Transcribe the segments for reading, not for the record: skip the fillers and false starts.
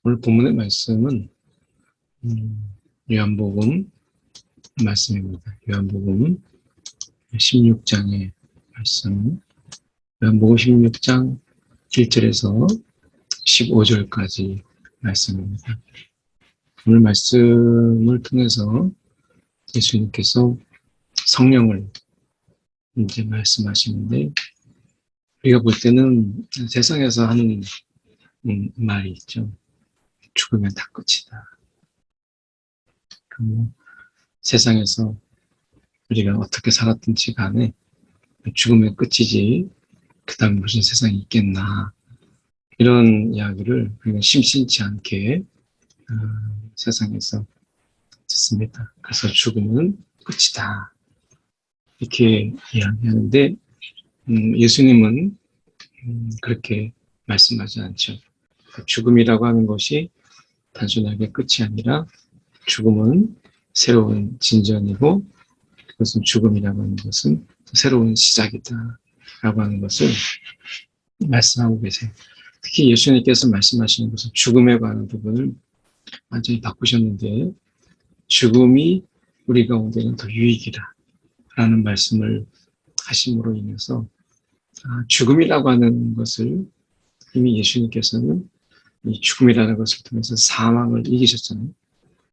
오늘 본문의 말씀은 요한복음 말씀입니다. 요한복음 16장의 말씀, 요한복음 16장 1절에서 15절까지 말씀입니다. 오늘 말씀을 통해서 예수님께서 성령을 이제 말씀하시는데, 우리가 볼 때는 세상에서 하는 말이 있죠. 죽으면 다 끝이다. 세상에서 우리가 어떻게 살았든지 간에 죽으면 끝이지 그 다음 무슨 세상이 있겠나, 이런 이야기를 우리가 심심치 않게 세상에서 듣습니다. 그래서 죽음은 끝이다 이렇게 이야기하는데, 예수님은 그렇게 말씀하지 않죠. 죽음이라고 하는 것이 단순하게 끝이 아니라 죽음은 새로운 진전이고, 그것은 죽음이라고 하는 것은 새로운 시작이다 라고 하는 것을 말씀하고 계세요. 특히 예수님께서 말씀하시는 것은 죽음에 관한 부분을 완전히 바꾸셨는데, 죽음이 우리 가운데는 더 유익이다 라는 말씀을 하심으로 인해서 죽음이라고 하는 것을 이미 예수님께서는 이 죽음이라는 것을 통해서 사망을 이기셨잖아요.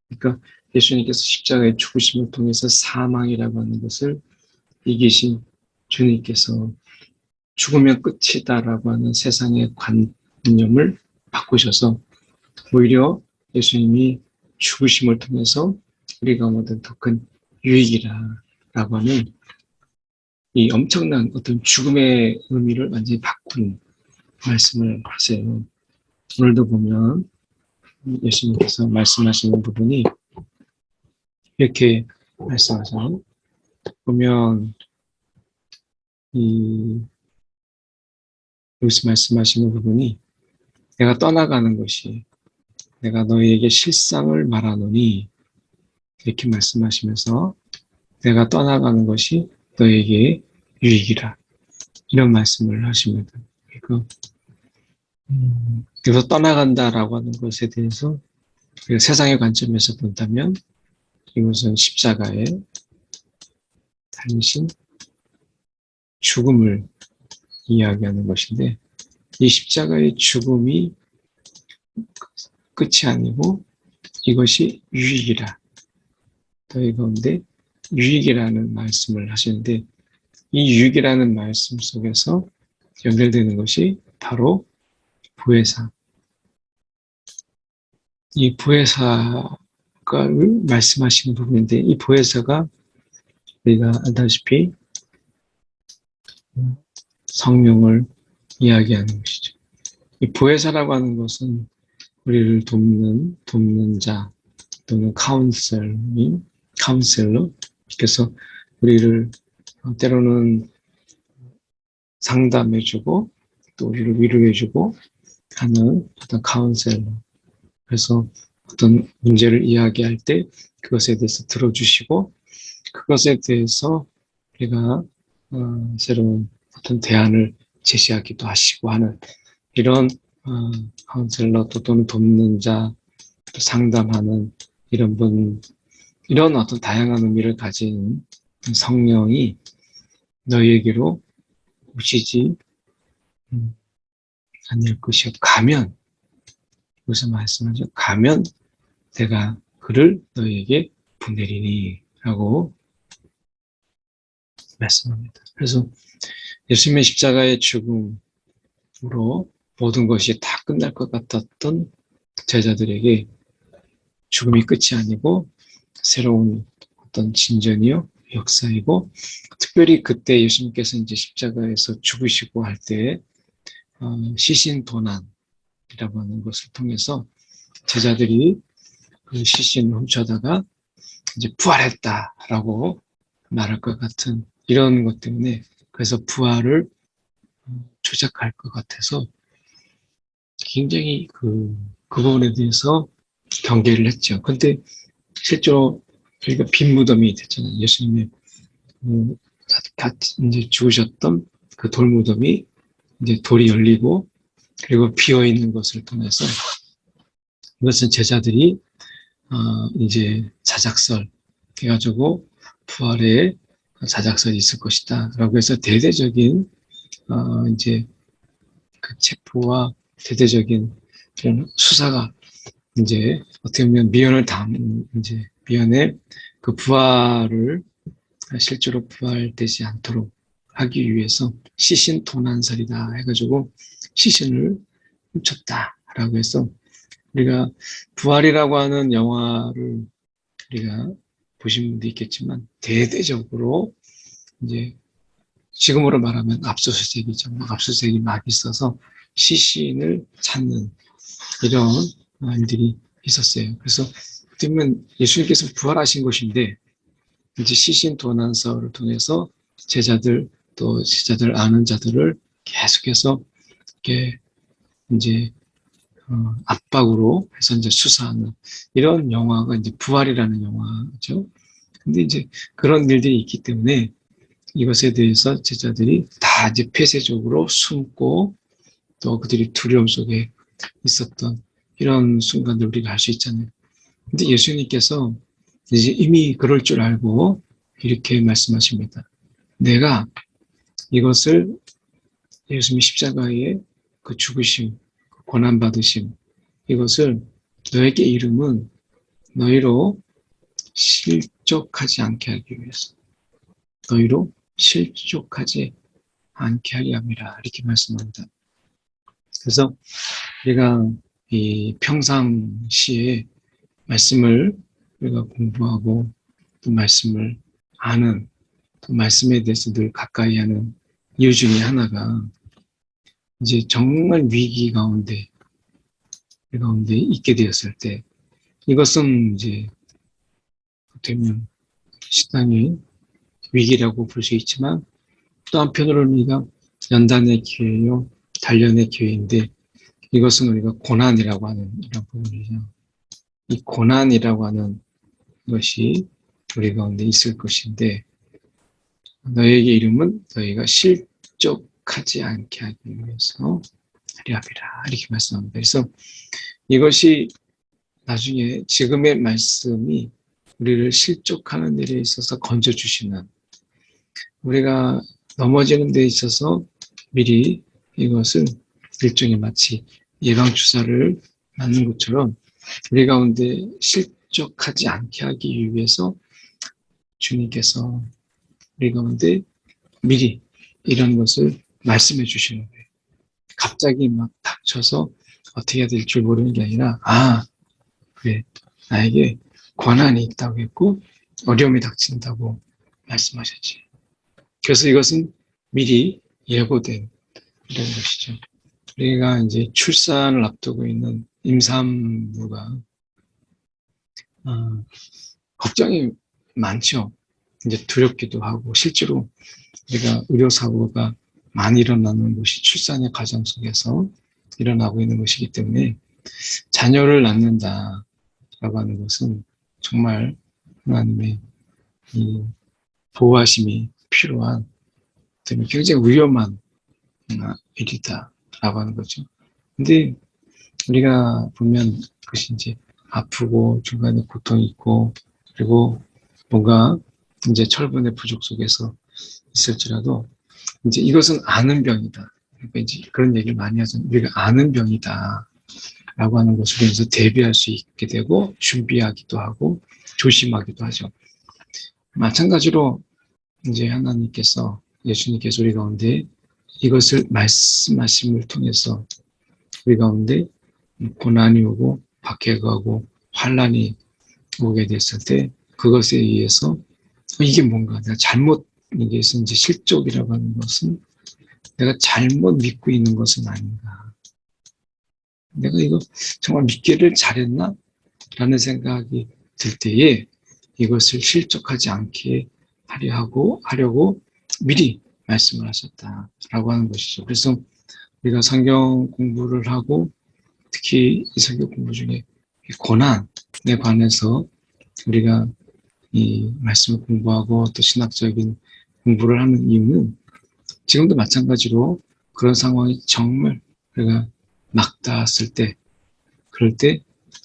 그러니까 예수님께서 십자가의 죽으심을 통해서 사망이라고 하는 것을 이기신 주님께서 죽으면 끝이다라고 하는 세상의 관념을 바꾸셔서 오히려 예수님이 죽으심을 통해서 우리 가운데 더 큰 유익이라고 하는 이 엄청난 어떤 죽음의 의미를 완전히 바꾼 말씀을 하세요. 오늘도 보면 예수님께서 말씀하시는 부분이 이렇게 말씀하세요. 보면 여기서 말씀하시는 부분이, 내가 떠나가는 것이 내가 너희에게 실상을 말하노니, 이렇게 말씀하시면서 내가 떠나가는 것이 너희에게 유익이라, 이런 말씀을 하십니다. 그래서 떠나간다라고 하는 것에 대해서 세상의 관점에서 본다면 이것은 십자가에 달리신 죽음을 이야기하는 것인데, 이 십자가의 죽음이 끝이 아니고 이것이 유익이라, 너희 가운데 유익이라는 말씀을 하시는데, 이 유익이라는 말씀 속에서 연결되는 것이 바로 부회사. 이 부회사가 말씀하시는 부분인데, 이 부회사가 우리가 알다시피 성령을 이야기하는 것이죠. 이 부회사라고 하는 것은 우리를 돕는 자 또는 카운셀러, 그래서 우리를 때로는 상담해주고 또 우리를 위로해주고 하는 어떤 카운셀러. 그래서 어떤 문제를 이야기할 때 그것에 대해서 들어주시고, 그것에 대해서 우리가 새로운 어떤 대안을 제시하기도 하시고 하는 이런 카운셀러 또는 돕는 자, 또 상담하는 이런 분, 이런 어떤 다양한 의미를 가진 성령이 너희에게로 오시지 아닐 것이요. 가면, 여기서 말씀하죠. 가면 내가 그를 너희에게 보내리니 라고 말씀합니다. 그래서 예수님의 십자가의 죽음으로 모든 것이 다 끝날 것 같았던 제자들에게 죽음이 끝이 아니고 새로운 어떤 진전이요, 역사이고, 특별히 그때 예수님께서 이제 십자가에서 죽으시고 할 때 시신도난이라고 하는 것을 통해서 제자들이 그 시신을 훔쳐다가 이제 부활했다라고 말할 것 같은 이런 것 때문에, 그래서 부활을 조작할 것 같아서 굉장히 그 부분에 대해서 경계를 했죠. 근데 실제로 저희가 빈 무덤이 됐잖아요. 예수님이 이제 죽으셨던 그 돌무덤이 이제 돌이 열리고 그리고 비어 있는 것을 통해서 이것은 제자들이 이제 자작설 해가지고 부활의 자작설이 있을 것이다 라고 해서 대대적인 이제 그 체포와 대대적인 그런 수사가 이제 어떻게 보면 미연을 담은 이제 미연의 그 부활을 실제로 부활되지 않도록 하기 위해서 시신 도난설이다 해가지고 시신을 훔쳤다라고 해서 우리가 부활이라고 하는 영화를 우리가 보신 분도 있겠지만 대대적으로 이제 지금으로 말하면 압수수색이죠. 압수수색이 막 있어서 시신을 찾는 이런 일들이 있었어요. 그래서 어떻게 보면 예수님께서 부활하신 것인데 이제 시신 도난설을 통해서 제자들 또 제자들 아는 자들을 계속해서 이렇게 이제 압박으로 해서 이제 수사하는 이런 영화가 이제 부활이라는 영화죠. 근데 이제 그런 일들이 있기 때문에 이것에 대해서 제자들이 다 이제 폐쇄적으로 숨고 또 그들이 두려움 속에 있었던 이런 순간들 우리가 알 수 있잖아요. 근데 예수님께서 이제 이미 그럴 줄 알고 이렇게 말씀하십니다. 내가 이것을 예수님의 십자가의 그 죽으심, 고난받으심, 이것을 너에게 이름은 너희로 실족하지 않게 하기 위해서 너희로 실족하지 않게 하려 함이라 이렇게 말씀합니다. 그래서 우리가 이 평상시에 말씀을 우리가 공부하고 또 말씀을 아는 또 말씀에 대해서 늘 가까이 하는 이유 중에 하나가 이제 정말 위기 가운데 있게 되었을 때 이것은 이제 되면 식당이 위기라고 볼 수 있지만 또 한편으로는 우리가 연단의 기회요, 단련의 기회인데 이것은 우리가 고난이라고 하는 이런 부분이죠. 이 고난이라고 하는 것이 우리 가운데 있을 것인데 너희에게 이름은 너희가 실족하지 않게 하기 위해서 하리함이라 이렇게 말씀합니다. 그래서 이것이 나중에 지금의 말씀이 우리를 실족하는 일에 있어서 건져주시는 우리가 넘어지는 데 있어서 미리 이것을 일종의 마치 예방주사를 맞는 것처럼 우리 가운데 실족하지 않게 하기 위해서 주님께서 우리 가운데 미리 이런 것을 말씀해 주시는 거예요. 갑자기 막 닥쳐서 어떻게 해야 될 줄 모르는 게 아니라 그래 나에게 고난이 있다고 했고 어려움이 닥친다고 말씀하셨지. 그래서 이것은 미리 예고된 이런 것이죠. 우리가 이제 출산을 앞두고 있는 임산부가 걱정이 많죠. 이제 두렵기도 하고 실제로 우리가 의료사고가 많이 일어나는 것이 출산의 과정 속에서 일어나고 있는 것이기 때문에 자녀를 낳는다라고 하는 것은 정말 하나님의 이 보호하심이 필요한 굉장히 위험한 일이다라고 하는 거죠. 근데 우리가 보면 그것이 이제 아프고 중간에 고통이 있고 그리고 뭔가 이제 철분의 부족 속에서 있을지라도 이제 이것은 아는 병이다. 그러니까 이제 그런 얘기를 많이 하잖아요. 우리가 아는 병이다. 라고 하는 것으로 인해서 대비할 수 있게 되고 준비하기도 하고 조심하기도 하죠. 마찬가지로 이제 하나님께서 예수님께서 우리 가운데 이것을 말씀하심을 통해서 우리 가운데 고난이 오고 박해가 오고 환란이 오게 됐을 때 그것에 의해서 이게 뭔가 내가 잘못 이게서 이제 실족이라고 하는 것은 내가 잘못 믿고 있는 것은 아닌가. 내가 이거 정말 믿기를 잘했나? 라는 생각이 들 때에 이것을 실족하지 않게 하려고 미리 말씀을 하셨다라고 하는 것이죠. 그래서 우리가 성경 공부를 하고 특히 이 성경 공부 중에 고난에 관해서 우리가 이 말씀을 공부하고 또 신학적인 공부를 하는 이유는 지금도 마찬가지로 그런 상황이 정말 우리가 막 닿았을 때 그럴 때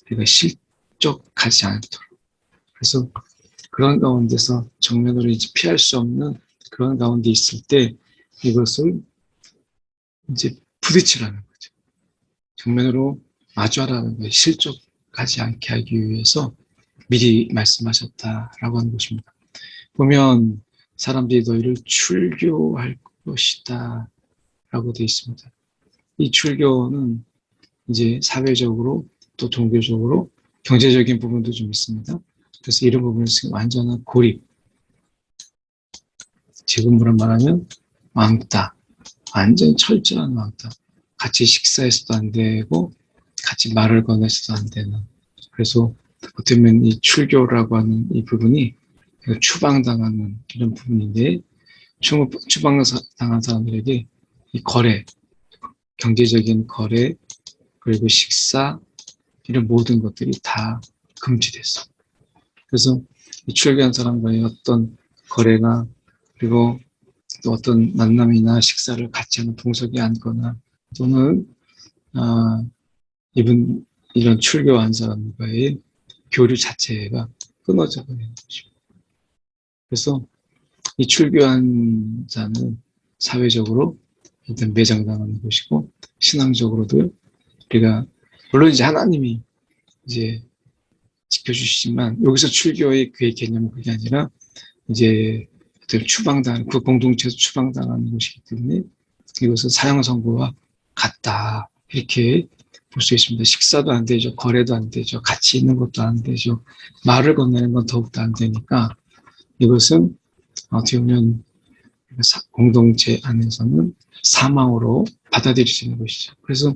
우리가 실족하지 않도록. 그래서 그런 가운데서 정면으로 이제 피할 수 없는 그런 가운데 있을 때 이것을 이제 부딪히라는 거죠. 정면으로 마주하라는 거예요. 실족하지 않게 하기 위해서 미리 말씀하셨다라고 하는 것입니다. 보면 사람들이 너희를 출교할 것이다 라고 되어 있습니다. 이 출교는 이제 사회적으로 또 종교적으로 경제적인 부분도 좀 있습니다. 그래서 이런 부분에서 완전한 고립, 지금으로 말하면 왕따, 완전 철저한 왕따. 같이 식사해서도 안 되고 같이 말을 건네서도 안 되는. 그래서 어떻게 보면 이 출교라고 하는 이 부분이 추방당하는 이런 부분인데, 추방당한 사람들에게 이 거래, 경제적인 거래, 그리고 식사, 이런 모든 것들이 다 금지됐어. 그래서 이 출교한 사람과의 어떤 거래가, 그리고 또 어떤 만남이나 식사를 같이 하는 동석에 앉거나, 또는 이런 출교한 사람과의 교류 자체가 끊어져 버리는 것입니다. 그래서 이 출교한 자는 사회적으로 일단 매장당하는 것이고, 신앙적으로도 우리가, 물론 이제 하나님이 이제 지켜주시지만, 여기서 출교의 그의 개념은 그게 아니라 이제 추방당하는, 그 공동체에서 추방당하는 것이기 때문에 이것은 사형 선고와 같다, 이렇게 볼 수 있습니다. 식사도 안 되죠. 거래도 안 되죠. 같이 있는 것도 안 되죠. 말을 건네는 건 더욱더 안 되니까 이것은 어떻게 보면 공동체 안에서는 사망으로 받아들여지는 것이죠. 그래서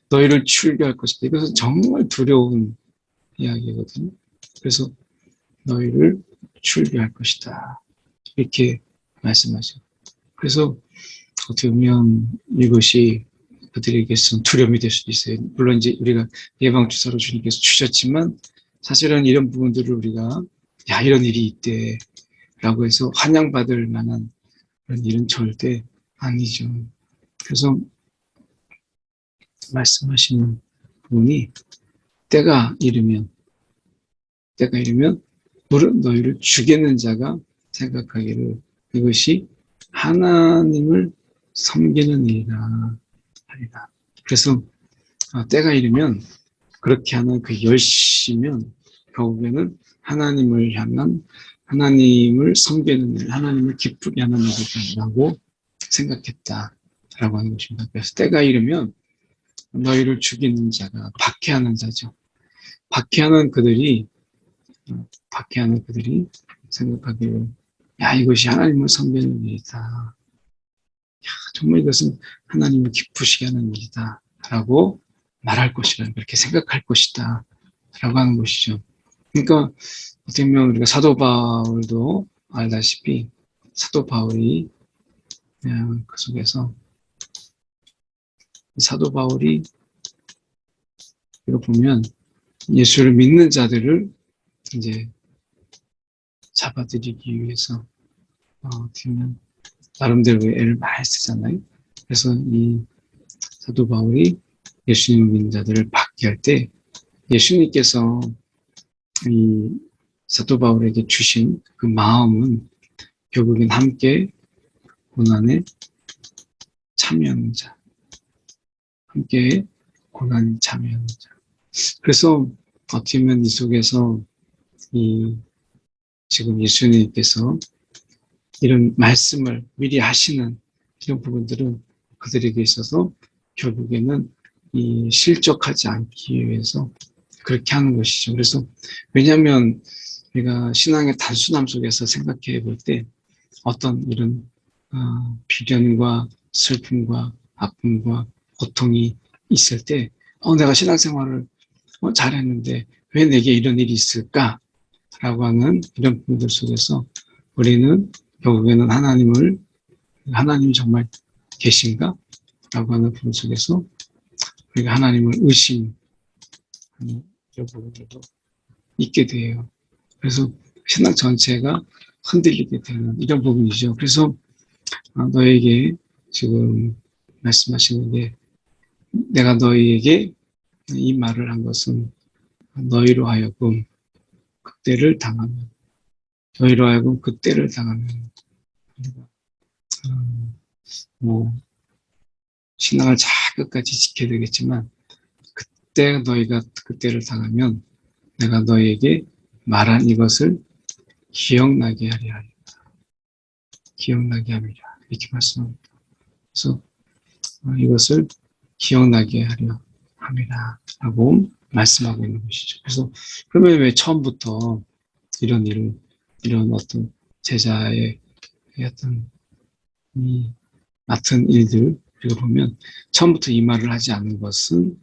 너희를 출교할 것이다. 이것은 정말 두려운 이야기거든요. 그래서 너희를 출교할 것이다, 이렇게 말씀하죠. 그래서 어떻게 보면 이것이 그들에게서는 두려움이 될 수도 있어요. 물론 이제 우리가 예방주사로 주님께서 주셨지만, 사실은 이런 부분들을 우리가 야, 이런 일이 있대 라고 해서 환영받을 만한 그런 일은 절대 아니죠. 그래서 말씀하시는 분이 때가 이르면 무릇 너희를 죽이는 자가 생각하기를 이것이 하나님을 섬기는 일이라 하리라. 그래서 때가 이르면 그렇게 하는 그 열심이면 결국에는 하나님을 향한, 하나님을 섬기는 일, 하나님을 기쁘게 하는 일이라고 생각했다라고 하는 것입니다. 그래서 때가 이르면 너희를 죽이는 자가, 박해하는 자죠. 박해하는 그들이 생각하기를 야, 이것이 하나님을 섬기는 일이다. 야, 정말 이것은 하나님을 기쁘시게 하는 일이다 라고 말할 것이다, 그렇게 생각할 것이다 라고 하는 것이죠. 그러니까 어떻게 보면 우리가 사도 바울도 알다시피 사도 바울이 그 속에서 사도 바울이 이거 보면 예수를 믿는 자들을 이제 잡아들이기 위해서 어떻게 보면 나름대로 애를 많이 쓰잖아요. 그래서 이 사도 바울이 예수님을 믿는 자들을 박해할 때 예수님께서 이 사도 바울에게 주신 그 마음은 결국엔 함께 고난에 참여하는 자, 함께 고난에 참여하는 자. 그래서 어떻게 보면 이 속에서 지금 예수님께서 이런 말씀을 미리 하시는 이런 부분들은 그들에게 있어서 결국에는 실족하지 않기 위해서 그렇게 하는 것이죠. 그래서 왜냐하면 우리가 신앙의 단순함 속에서 생각해 볼 때 어떤 이런 비련과 슬픔과 아픔과 고통이 있을 때 내가 신앙생활을 잘했는데 왜 내게 이런 일이 있을까? 라고 하는 이런 부분들 속에서 우리는 결국에는 하나님이 정말 계신가? 라고 하는 부분 속에서 우리가 하나님을 의심하는 이런 부분들도 있게 돼요. 그래서 신앙 전체가 흔들리게 되는 이런 부분이죠. 그래서 너에게 지금 말씀하시는 게 내가 너희에게 이 말을 한 것은 너희로 하여금 그때를 당하면, 너희로 하여금 그때를 당하면, 뭐, 신앙을 잘 끝까지 지켜야 되겠지만, 그때 너희가 그때를 당하면, 내가 너희에게 말한 이것을 기억나게 하리라. 기억나게 함이라. 이렇게 말씀합니다. 그래서 이것을 기억나게 하려 함이라. 라고 말씀하고 있는 것이죠. 그래서, 그러면 왜 처음부터 이런 일을, 이런 어떤 제자의 어떤 맡은 일들, 그리고 보면 처음부터 이 말을 하지 않는 것은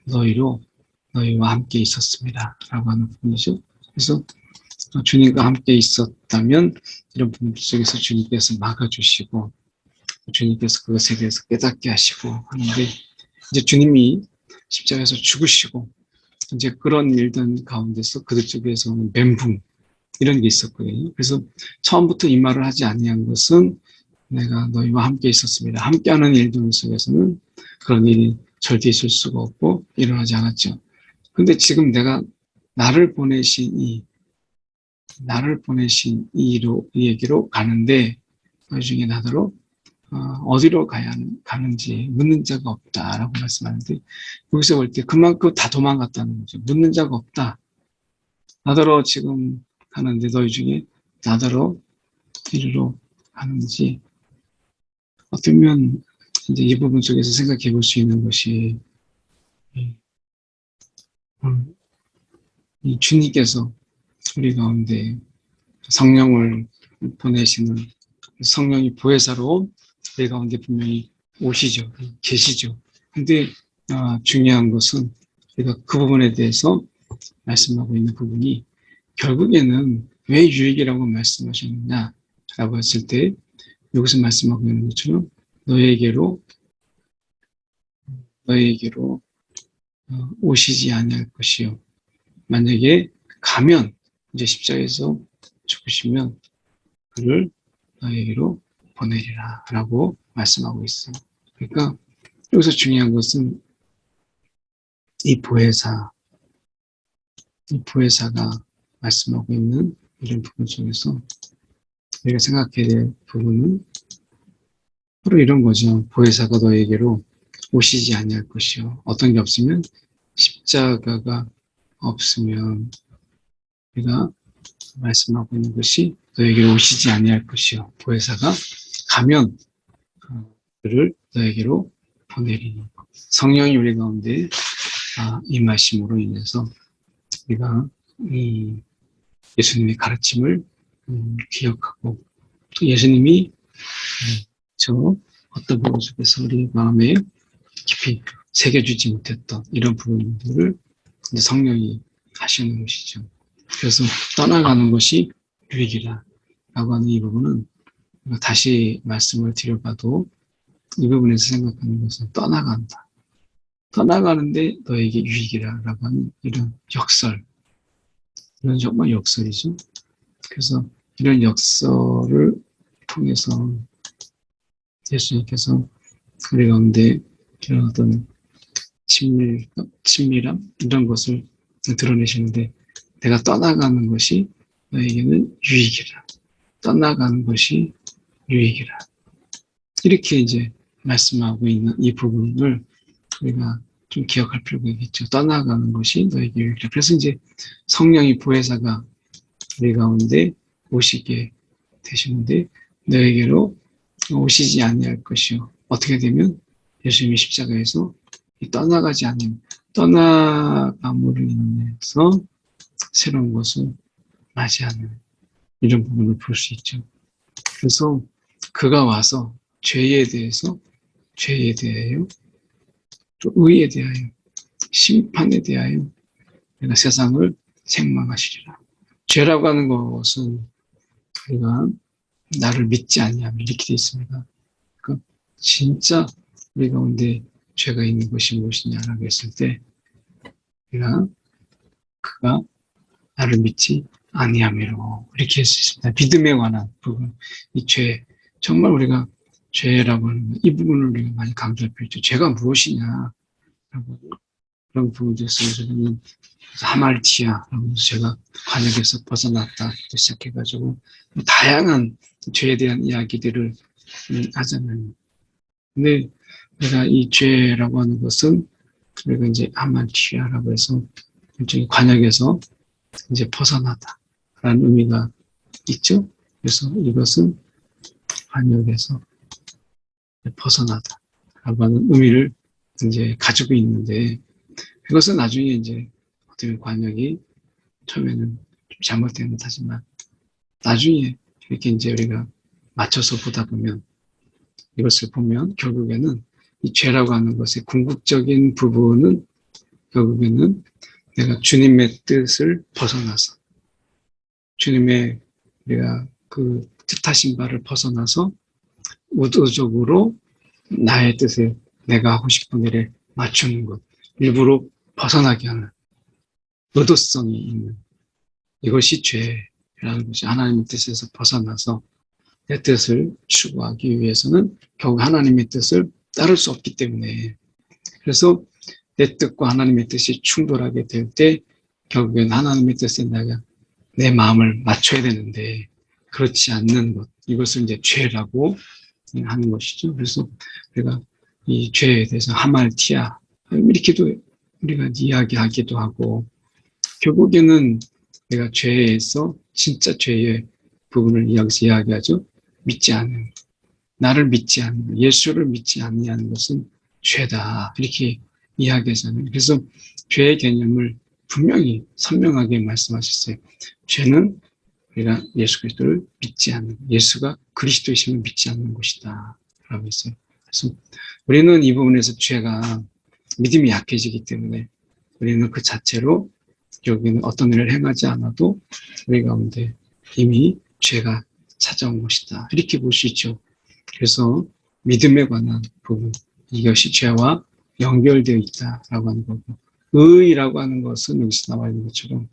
너희와 함께 있었습니다. 라고 하는 부분이죠. 그래서 주님과 함께 있었다면 이런 부분 속에서 주님께서 막아주시고 주님께서 그것에 대해서 깨닫게 하시고 하는데 이제 주님이 십자가에서 죽으시고 이제 그런 일들 가운데서 그들 쪽에서는 멘붕 이런 게 있었거든요. 그래서 처음부터 이 말을 하지 아니한 것은 내가 너희와 함께 있었습니다. 함께하는 일들 속에서는 그런 일이 절대 있을 수가 없고 일어나지 않았죠. 근데 지금 내가 나를 보내신 이에게로 가는데 그 중에 나더러 어디로 가는지 묻는 자가 없다라고 말씀하는데 여기서 볼 때 그만큼 다 도망갔다는 거죠. 묻는 자가 없다. 나더러 지금 가는데 너희 중에 나더러 이리로 가는지 어쩌면 이제 이 부분 속에서 생각해 볼 수 있는 것이 이 주님께서 우리 가운데 성령을 보내시는 성령이 보혜사로 우리 가운데 분명히 오시죠. 계시죠. 근데 중요한 것은 우리가 그 부분에 대해서 말씀하고 있는 부분이 결국에는 왜 유익이라고 말씀하셨느냐라고 했을 때 여기서 말씀하고 있는 것처럼 너에게로 오시지 아니할 것이요. 만약에 가면 이제 십자가에서 죽으시면 그를 너에게로 보내리라 라고 말씀하고 있어요. 그러니까 여기서 중요한 것은 이 보혜사가 말씀하고 있는 이런 부분 속에서 우리가 생각해야 될 부분은 바로 이런 거죠. 보혜사가 너에게로 오시지 아니할 것이요. 어떤 게 없으면 십자가가 없으면 우리가 말씀하고 있는 것이 너에게로 오시지 아니할 것이요. 보혜사가 가면 그를 너에게로 보내리니 성령이 우리 가운데 임하심으로 인해서 우리가 이 예수님의 가르침을 기억하고 또 예수님이 저 어떤 부분 속에서 우리 마음에 깊이 새겨주지 못했던 이런 부분들을 성령이 하시는 것이죠. 그래서 떠나가는 것이 유익이라 라고 하는 이 부분은 다시 말씀을 드려봐도 이 부분에서 생각하는 것은 떠나간다. 떠나가는데 너에게 유익이라 라고 하는 이런 역설. 이건 정말 역설이죠. 그래서 이런 역설을 통해서 예수님께서 우리 가운데 이런 어떤 친밀함 이런 것을 드러내시는데 내가 떠나가는 것이 너에게는 유익이라. 떠나가는 것이 유익이라. 이렇게 이제 말씀하고 있는 이 부분을 우리가 좀 기억할 필요가 있겠죠. 떠나가는 것이 너에게 유익이라. 그래서 이제 성령이 보혜사가 우리 가운데 오시게 되시는데 너에게로 오시지 아니할 것이요. 어떻게 되면 예수님이 십자가에서 떠나가지 않는 떠나감으로 인해서 새로운 것을 맞이하는 이런 부분을 볼 수 있죠. 그래서 그가 와서 죄에 대하여 또 의에 대하여 심판에 대하여 내가 세상을 책망하시리라. 죄라고 하는 것은 우리가 나를 믿지 아니하면 이렇게 되어 있습니다. 그러니까 진짜 우리 가운데 죄가 있는 것이 무엇이냐라고 했을 때 그가 나를 믿지 아니함이로 이렇게 할 수 있습니다. 믿음에 관한 부분, 이 죄, 정말 우리가 죄라고 하는 이 부분을 우리가 많이 강조할 필요 있죠. 죄가 무엇이냐라고 그런 부분들 속에서는 하말티아라고 해서 제가 관역에서 벗어났다 시작해가지고 다양한 죄에 대한 이야기들을 하잖아요. 근데 내가 이 죄라고 하는 것은 그리고 이제 하말티아라고 해서 일종의 관역에서 이제 벗어나다라는 의미가 있죠. 그래서 이것은 관역에서 벗어나다라고 하는 의미를 이제 가지고 있는데 그것은 나중에 이제 어떻게 관역이 처음에는 좀 잘못된 듯하지만 나중에 이렇게 이제 우리가 맞춰서 보다 보면 이것을 보면 결국에는 이 죄라고 하는 것의 궁극적인 부분은 결국에는 내가 주님의 뜻을 벗어나서 주님의 우리가 그 뜻하신 바를 벗어나서 의도적으로 나의 뜻에 내가 하고 싶은 일에 맞추는 것, 일부러 벗어나게 하는 의도성이 있는 이것이 죄라는 것이 하나님의 뜻에서 벗어나서 내 뜻을 추구하기 위해서는 결국 하나님의 뜻을 따를 수 없기 때문에 그래서 내 뜻과 하나님의 뜻이 충돌하게 될 때 결국엔 하나님의 뜻에 내가 내 마음을 맞춰야 되는데 그렇지 않는 것 이것을 이제 죄라고 하는 것이죠. 그래서 우리가 이 죄에 대해서 하말티아 이렇게도 우리가 이야기하기도 하고 결국에는 내가 죄에서 진짜 죄의 부분을 여기서 이야기하죠. 믿지 않는 나를 믿지 않는 예수를 믿지 않는 것은 죄다 이렇게 이야기하잖아요. 그래서 죄의 개념을 분명히 선명하게 말씀하셨어요. 죄는 우리가 예수 그리스도를 믿지 않는 예수가 그리스도이심을 믿지 않는 것이다 라고 했어요. 그래서 우리는 이 부분에서 죄가 믿음이 약해지기 때문에 우리는 그 자체로 여기는 어떤 일을 행하지 않아도 우리 가운데 이미 죄가 찾아온 것이다 이렇게 볼 수 있죠. 그래서 믿음에 관한 부분 이것이 죄와 연결되어 있다라고 하는 거고 의라고 하는 것은 여기서 나와 있는 것처럼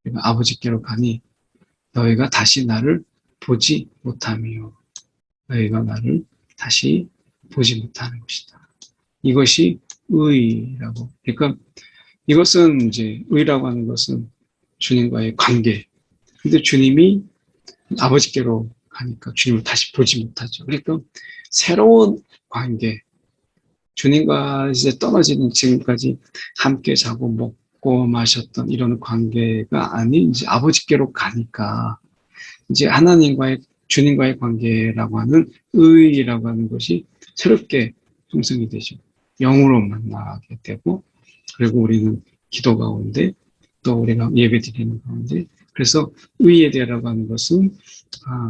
우리가 아버지께로 가니 너희가 다시 나를 보지 못하며 너희가 나를 다시 보지 못하는 것이다. 이것이 의라고. 그러니까 이것은 이제 의라고 하는 것은 주님과의 관계. 근데 주님이 아버지께로 가니까 주님을 다시 보지 못하죠. 그러니까 새로운 관계. 주님과 이제 떨어지는 지금까지 함께 자고 먹고 마셨던 이런 관계가 아닌 이제 아버지께로 가니까 이제 하나님과의 주님과의 관계라고 하는 의라고 하는 것이 새롭게 형성이 되죠. 영으로 만나게 되고 그리고 우리는 기도 가운데 또 우리가 예배 드리는 가운데 그래서 의에 대하라고 하는 것은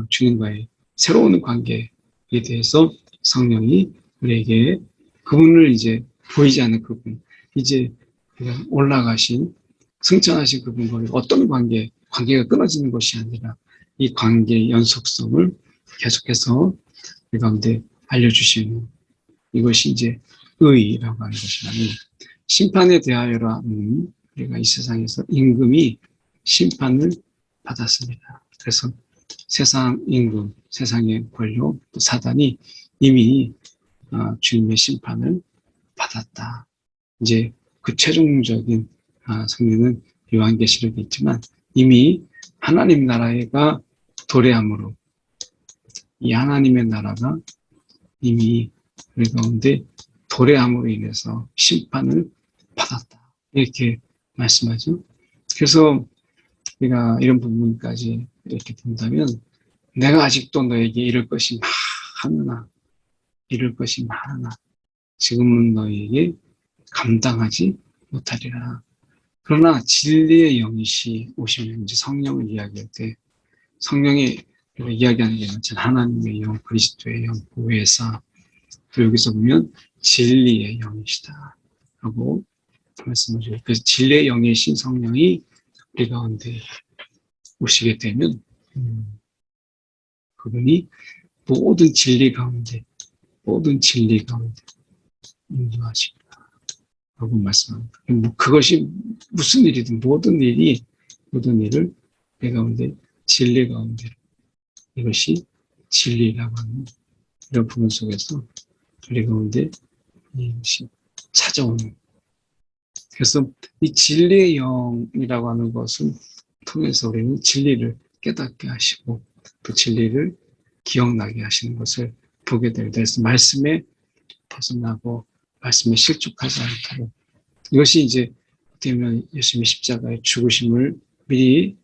주님과의 새로운 관계에 대해서 성령이 우리에게 그분을 이제 보이지 않는 그분 이제 올라가신 승천하신 그분과 어떤 관계가 끊어지는 것이 아니라 이 관계의 연속성을 계속해서 우리 가운데 알려주시는 이것이 이제 의라고 하는 것이라니 심판에 대하여라는 우리가 이 세상에서 임금이 심판을 받았습니다. 그래서 세상 임금, 세상의 권력, 또 사단이 이미 주님의 심판을 받았다. 이제 그 최종적인 성리는 요한계시록에 있지만 이미 하나님 나라가 도래함으로 이 하나님의 나라가 이미 우리 가운데 도래함으로 인해서 심판을 받았다. 이렇게 말씀하죠. 그래서 우리가 이런 부분까지 이렇게 본다면 내가 아직도 너에게 이룰 것이 많으나 지금은 너에게 감당하지 못하리라. 그러나 진리의 영이시 오시면 이제 성령을 이야기할 때 성령이 이야기하는 게 많잖아요. 하나님의 영, 그리스도의 영, 보혜사. 또 여기서 보면 진리의 영이시다 라고 말씀을 드려요. 그래서 진리의 영이신 성령이 우리 가운데 오시게 되면 그분이 모든 진리 가운데 인도하시다 라고 말씀합니다. 그것이 무슨 일이든 모든 일을 내 가운데 진리 가운데 이것이 진리라고 하는 이런 부분 속에서 우리 가운데 이것이 찾아오는 그래서 이 진리의 영이라고 하는 것을 통해서 우리는 진리를 깨닫게 하시고 또 진리를 기억나게 하시는 것을 보게 되게 돼서 말씀에 벗어나고 말씀에 실족하지 않도록 이것이 이제 되면 예수님의 십자가의 죽으심을 미리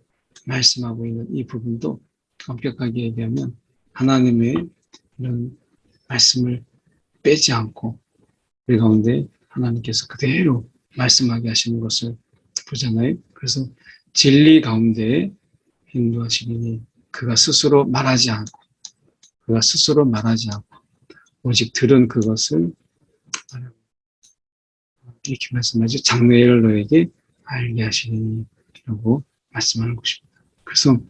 말씀하고 있는 이 부분도 엄격하게 얘기하면 하나님의 이런 말씀을 빼지 않고 우리 가운데 하나님께서 그대로 말씀하게 하시는 것을 보잖아요. 그래서 진리 가운데 인도하시니 그가 스스로 말하지 않고 오직 들은 그것을 이렇게 말씀하죠. 장래를 너에게 알게 하시니 라고 말씀하는 것입니다. 그래서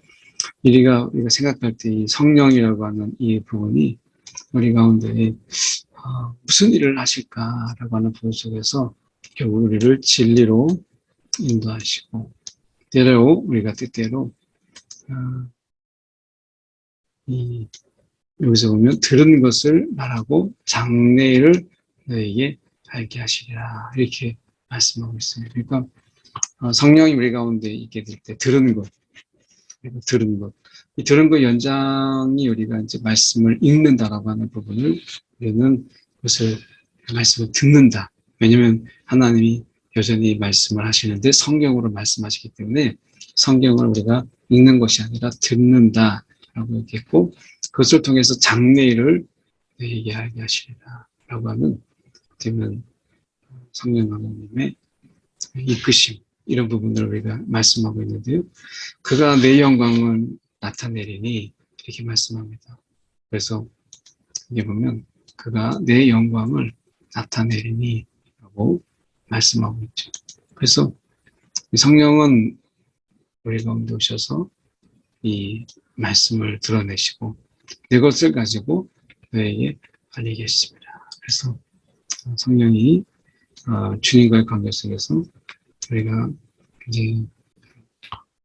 우리가 생각할 때 이 성령이라고 하는 이 부분이 우리 가운데 무슨 일을 하실까라고 하는 부분 속에서 결국 우리를 진리로 인도하시고 때로 우리가 때때로 여기서 보면 들은 것을 말하고 장래를 너에게 알게 하시리라 이렇게 말씀하고 있어요. 그러니까 성령이 우리 가운데 있게 될 때 들은 것, 이 들은 것 연장이 우리가 이제 말씀을 읽는다라고 하는 부분을 우리는 그것을 말씀을 듣는다. 왜냐하면 하나님이 여전히 말씀을 하시는데 성경으로 말씀하시기 때문에 성경을 우리가 읽는 것이 아니라 듣는다라고 얘기했고 그것을 통해서 장래일을 너에게 알게 하시리라 라고 하는 되면 성령 하나님의 이끄심 이런 부분을 우리가 말씀하고 있는데요. 그가 내 영광을 나타내리니 이렇게 말씀합니다. 그래서 이게 보면 그가 내 영광을 나타내리니 라고 말씀하고 있죠. 그래서 성령은 우리 가운데 오셔서 이 말씀을 드러내시고 내 것을 가지고 너에게 알리겠습니다. 그래서 성령이 주님과의 관계 속에서 우리가 굉장히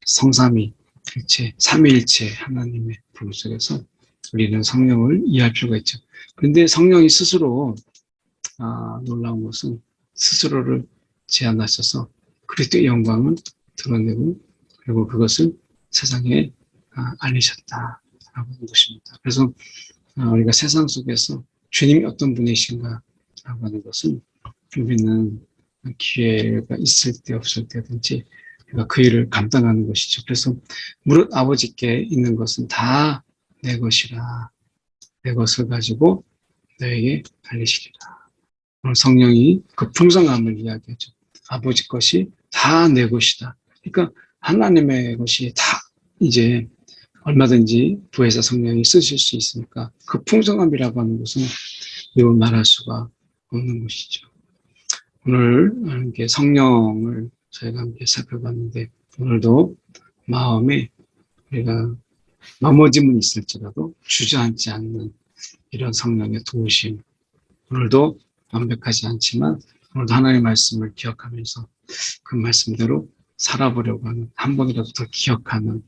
성삼위일체, 삼위일체 하나님의 부분 속에서 우리는 성령을 이해할 필요가 있죠. 그런데 성령이 스스로 놀라운 것은 스스로를 제한하셔서 그리스도의 영광을 드러내고 그리고 그것을 세상에 알리셨다라고 하는 것입니다. 그래서 우리가 세상 속에서 주님이 어떤 분이신가라고 하는 것은 우리는 기회가 있을 때 없을 때든지 우리가 그 일을 감당하는 것이죠. 그래서 무릇 아버지께 있는 것은 다 내 것이라 내 것을 가지고 너에게 알리시리라. 오늘 성령이 그 풍성함을 이야기하죠. 아버지 것이 다 내 것이다. 그러니까 하나님의 것이 다 이제 얼마든지 부에서 성령이 쓰실 수 있으니까 그 풍성함이라고 하는 것은 이루 말할 수가 없는 것이죠. 오늘 이렇게 성령을 저희가 함께 살펴봤는데 오늘도 마음에 우리가 넘어짐은 있을지라도 주저앉지 않는 이런 성령의 도우심 오늘도 완벽하지 않지만 오늘도 하나님의 말씀을 기억하면서 그 말씀대로 살아보려고 하는 한 번이라도 더 기억하는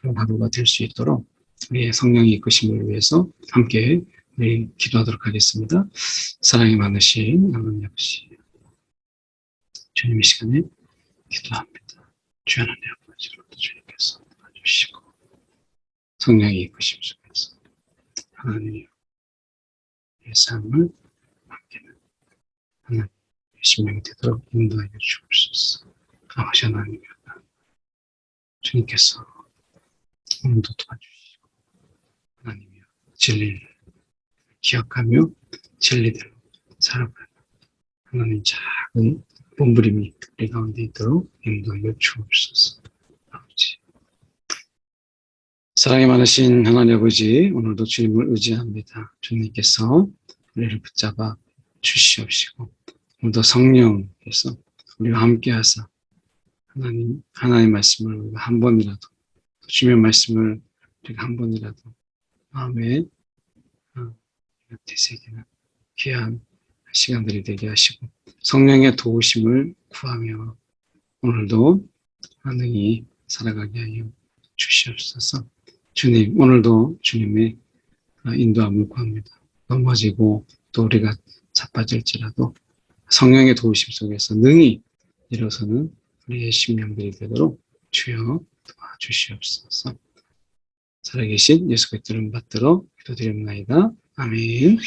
그런 하루가 될 수 있도록 우리의 성령의 이끄심을 위해서 함께 우리 기도하도록 하겠습니다. 사랑이 많으신 하나님 아버지 주님의 시간에 기도합니다. 주 하나님 아버지 주님께서 도와주시고 성령의 이끄심 속에서 하나님의 삶을 맡기는 하나님의 신명이 되도록 인도하여 주옵소서. 아버지 하나님 주님께서 오늘도 도와주시고 하나님이여 진리를 기억하며 진리대로 살아가는 하나님 작은 몸부림이 우리 가운데 있도록 인도하여 주옵소서. 아버지 사랑이 많으신 하나님 아버지 오늘도 주님을 의지합니다. 주님께서 우리를 붙잡아 주시옵시고 오늘도 성령께서 우리와 함께 하사 하나님의 말씀을 우리가 한 번이라도 주님의 말씀을 우리가 한 번이라도 마음에 되새기는 귀한 시간들이 되게 하시고 성령의 도우심을 구하며 오늘도 하늘이 살아가게 하여 주시옵소서. 주님 오늘도 주님의 인도함을 구합니다. 넘어지고 또 우리가 자빠질지라도 성령의 도우심 속에서 능히 일어서는 우리의 심령들이 되도록 주여 도와주시옵소서. 살아계신 예수 그리스도를 받들어 기도드립나이다. 아멘.